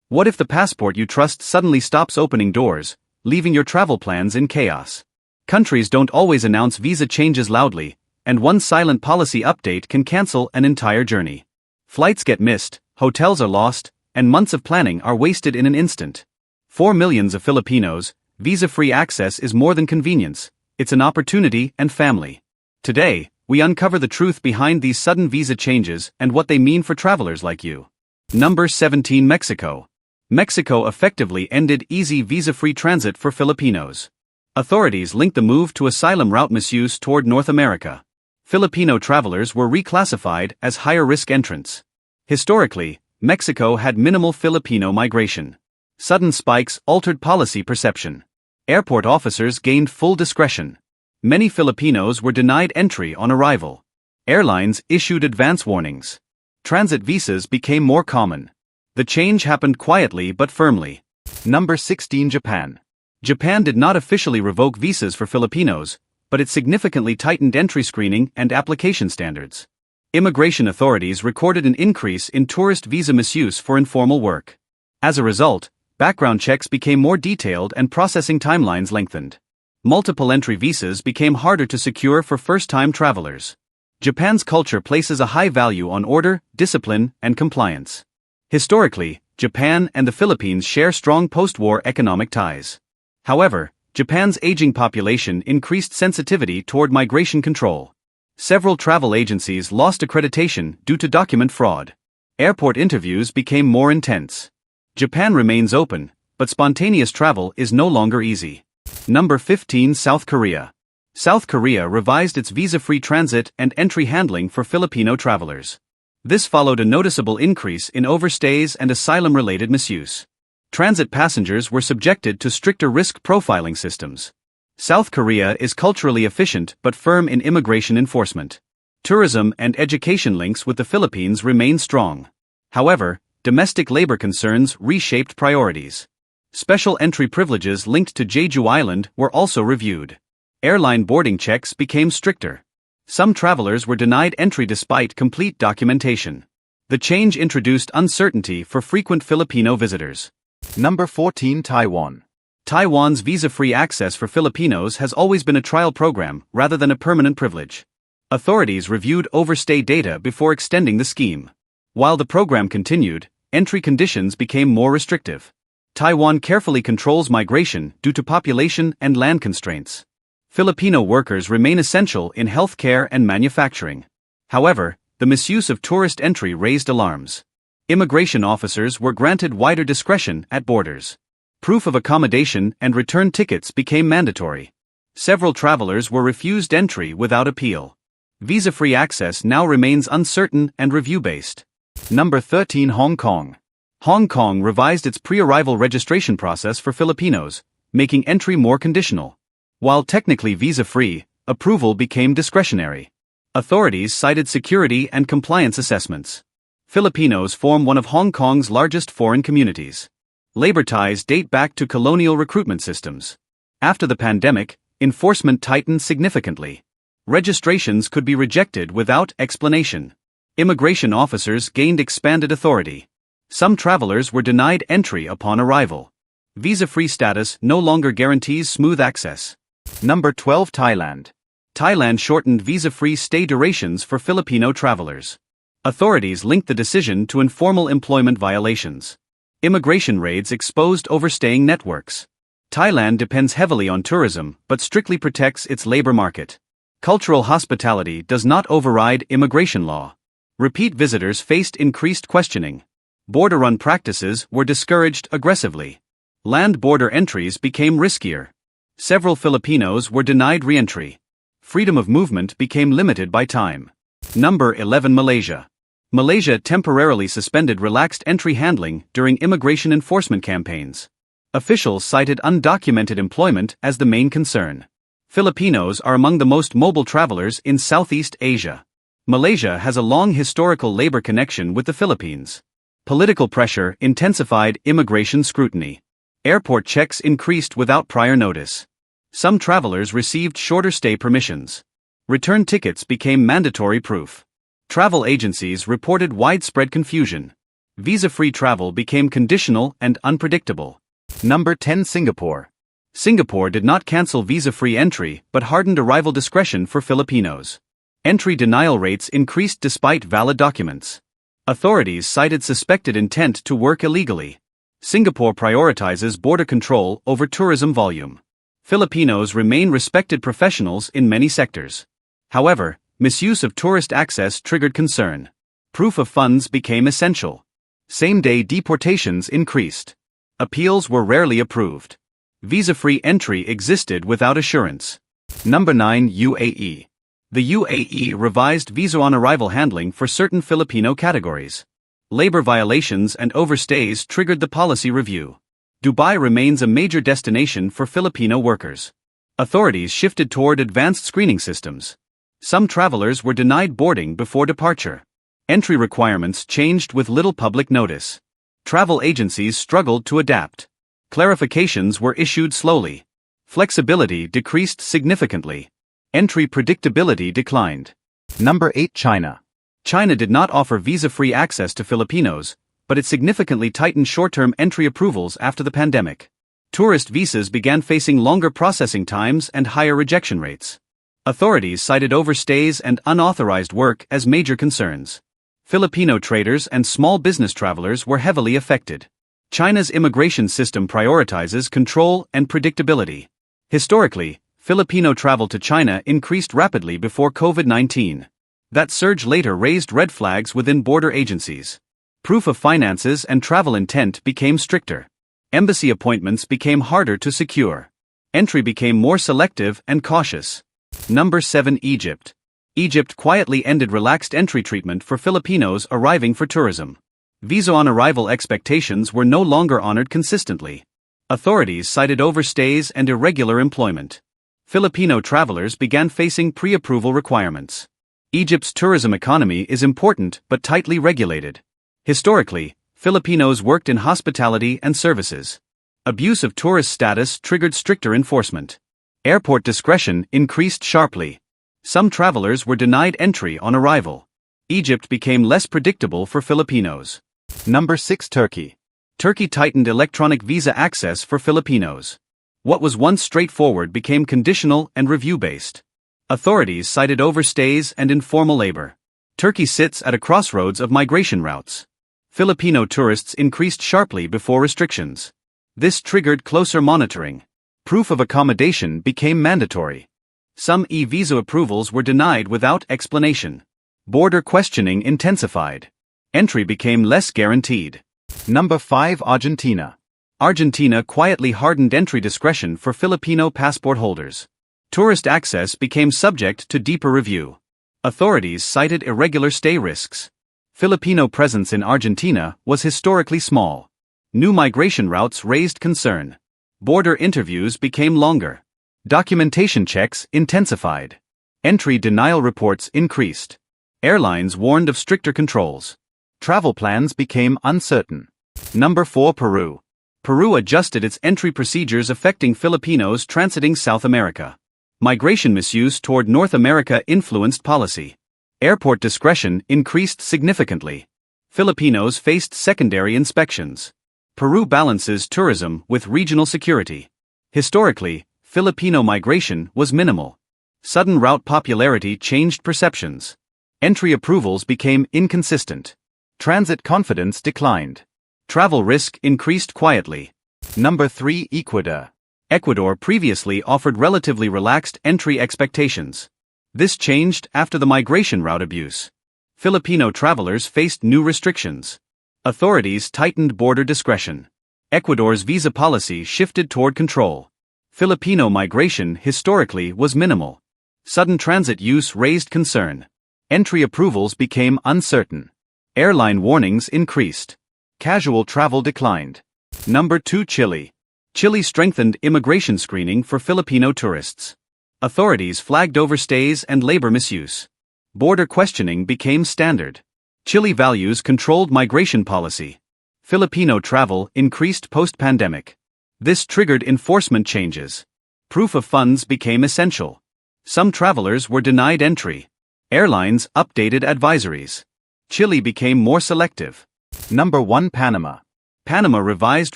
What if the passport you trust suddenly stops opening doors, leaving your travel plans in chaos? Countries don't always announce visa changes loudly, and one silent policy update can cancel an entire journey. Flights get missed, hotels are lost, and months of planning are wasted in an instant. For millions of Filipinos, visa-free access is more than convenience, it's an opportunity and family. Today, we uncover the truth behind these sudden visa changes and what they mean for travelers like you. Number 17. Mexico. Mexico effectively ended easy visa-free transit for Filipinos. Authorities linked the move to asylum route misuse toward North America. Filipino travelers were reclassified as higher-risk entrants. Historically, Mexico had minimal Filipino migration. Sudden spikes altered policy perception. Airport officers gained full discretion. Many Filipinos were denied entry on arrival. Airlines issued advance warnings. Transit visas became more common. The change happened quietly but firmly. Number 16. Japan. Japan did not officially revoke visas for Filipinos, but it significantly tightened entry screening and application standards. Immigration authorities recorded an increase in tourist visa misuse for informal work. As a result, background checks became more detailed and processing timelines lengthened. Multiple entry visas became harder to secure for first-time travelers. Japan's culture places a high value on order, discipline, and compliance. Historically, Japan and the Philippines share strong post-war economic ties. However, Japan's aging population increased sensitivity toward migration control. Several travel agencies lost accreditation due to document fraud. Airport interviews became more intense. Japan remains open, but spontaneous travel is no longer easy. Number 15. South Korea. South Korea revised its visa-free transit and entry handling for Filipino travelers. This followed a noticeable increase in overstays and asylum-related misuse. Transit passengers were subjected to stricter risk profiling systems. South Korea is culturally efficient but firm in immigration enforcement. Tourism and education links with the Philippines remain strong. However, domestic labor concerns reshaped priorities. Special entry privileges linked to Jeju Island were also reviewed. Airline boarding checks became stricter. Some travelers were denied entry despite complete documentation. The change introduced uncertainty for frequent Filipino visitors. Number 14. Taiwan. Taiwan's visa-free access for Filipinos has always been a trial program rather than a permanent privilege. Authorities reviewed overstay data before extending the scheme. While the program continued, entry conditions became more restrictive. Taiwan carefully controls migration due to population and land constraints. Filipino workers remain essential in healthcare and manufacturing. However, the misuse of tourist entry raised alarms. Immigration officers were granted wider discretion at borders. Proof of accommodation and return tickets became mandatory. Several travelers were refused entry without appeal. Visa-free access now remains uncertain and review-based. Number 13. Hong Kong. Hong Kong revised its pre-arrival registration process for Filipinos, making entry more conditional. While technically visa-free, approval became discretionary. Authorities cited security and compliance assessments. Filipinos form one of Hong Kong's largest foreign communities. Labor ties date back to colonial recruitment systems. After the pandemic, enforcement tightened significantly. Registrations could be rejected without explanation. Immigration officers gained expanded authority. Some travelers were denied entry upon arrival. Visa-free status no longer guarantees smooth access. Number 12. Thailand. Thailand shortened visa-free stay durations for Filipino travelers. Authorities linked the decision to informal employment violations. Immigration raids exposed overstaying networks. Thailand depends heavily on tourism but strictly protects its labor market. Cultural hospitality does not override immigration law. Repeat visitors faced increased questioning. Border-run practices were discouraged aggressively. Land border entries became riskier. Several Filipinos were denied re-entry. Freedom of movement became limited by time. Number 11. Malaysia. Malaysia temporarily suspended relaxed entry handling during immigration enforcement campaigns. Officials cited undocumented employment as the main concern. Filipinos are among the most mobile travelers in Southeast Asia. Malaysia has a long historical labor connection with the Philippines. Political pressure intensified immigration scrutiny. Airport checks increased without prior notice. Some travelers received shorter stay permissions. Return tickets became mandatory proof. Travel agencies reported widespread confusion. Visa-free travel became conditional and unpredictable. Number 10. Singapore. Singapore did not cancel visa-free entry but hardened arrival discretion for Filipinos. Entry denial rates increased despite valid documents. Authorities cited suspected intent to work illegally. Singapore prioritizes border control over tourism volume. Filipinos remain respected professionals in many sectors. However, misuse of tourist access triggered concern. Proof of funds became essential. Same-day deportations increased. Appeals were rarely approved. Visa-free entry existed without assurance. Number 9. UAE. The UAE revised visa-on-arrival handling for certain Filipino categories. Labor violations and overstays triggered the policy review. Dubai remains a major destination for Filipino workers. Authorities shifted toward advanced screening systems. Some travelers were denied boarding before departure. Entry requirements changed with little public notice. Travel agencies struggled to adapt. Clarifications were issued slowly. Flexibility decreased significantly. Entry predictability declined. Number 8. China. China did not offer visa-free access to Filipinos, but it significantly tightened short-term entry approvals after the pandemic. Tourist visas began facing longer processing times and higher rejection rates. Authorities cited overstays and unauthorized work as major concerns. Filipino traders and small business travelers were heavily affected. China's immigration system prioritizes control and predictability. Historically, Filipino travel to China increased rapidly before COVID-19. That surge later raised red flags within border agencies. Proof of finances and travel intent became stricter. Embassy appointments became harder to secure. Entry became more selective and cautious. Number 7. Egypt. Egypt quietly ended relaxed entry treatment for Filipinos arriving for tourism. Visa-on-arrival expectations were no longer honored consistently. Authorities cited overstays and irregular employment. Filipino travelers began facing pre-approval requirements. Egypt's tourism economy is important but tightly regulated. Historically, Filipinos worked in hospitality and services. Abuse of tourist status triggered stricter enforcement. Airport discretion increased sharply. Some travelers were denied entry on arrival. Egypt became less predictable for Filipinos. Number 6. Turkey. Turkey tightened electronic visa access for Filipinos. What was once straightforward became conditional and review-based. Authorities cited overstays and informal labor. Turkey sits at a crossroads of migration routes. Filipino tourists increased sharply before restrictions. This triggered closer monitoring. Proof of accommodation became mandatory. Some e-visa approvals were denied without explanation. Border questioning intensified. Entry became less guaranteed. Number 5. Argentina. Argentina quietly hardened entry discretion for Filipino passport holders. Tourist access became subject to deeper review. Authorities cited irregular stay risks. Filipino presence in Argentina was historically small. New migration routes raised concern. Border interviews became longer. Documentation checks intensified. Entry denial reports increased. Airlines warned of stricter controls. Travel plans became uncertain. Number 4. Peru. Peru adjusted its entry procedures affecting Filipinos transiting South America. Migration misuse toward North America influenced policy. Airport discretion increased significantly. Filipinos faced secondary inspections. Peru balances tourism with regional security. Historically, Filipino migration was minimal. Sudden route popularity changed perceptions. Entry approvals became inconsistent. Transit confidence declined. Travel risk increased quietly. Number 3. Ecuador. Ecuador previously offered relatively relaxed entry expectations. This changed after the migration route abuse. Filipino travelers faced new restrictions. Authorities tightened border discretion. Ecuador's visa policy shifted toward control. Filipino migration historically was minimal. Sudden transit use raised concern. Entry approvals became uncertain. Airline warnings increased. Casual travel declined. Number 2. Chile. Chile strengthened immigration screening for Filipino tourists. Authorities flagged overstays and labor misuse. Border questioning became standard. Chile values controlled migration policy. Filipino travel increased post-pandemic. This triggered enforcement changes. Proof of funds became essential. Some travelers were denied entry. Airlines updated advisories. Chile became more selective. Number 1. Panama. Panama revised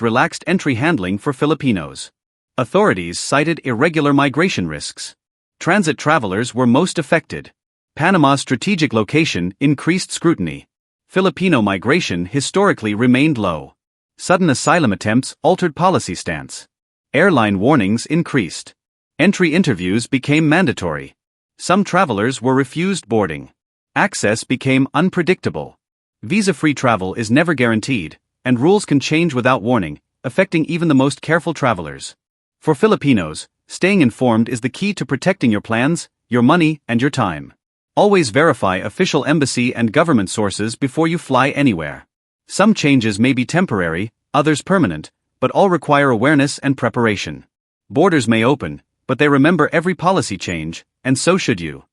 relaxed entry handling for Filipinos. Authorities cited irregular migration risks. Transit travelers were most affected. Panama's strategic location increased scrutiny. Filipino migration historically remained low. Sudden asylum attempts altered policy stance. Airline warnings increased. Entry interviews became mandatory. Some travelers were refused boarding. Access became unpredictable. Visa-free travel is never guaranteed, and rules can change without warning, affecting even the most careful travelers. For Filipinos, staying informed is the key to protecting your plans, your money, and your time. Always verify official embassy and government sources before you fly anywhere. Some changes may be temporary, others permanent, but all require awareness and preparation. Borders may open, but they remember every policy change, and so should you.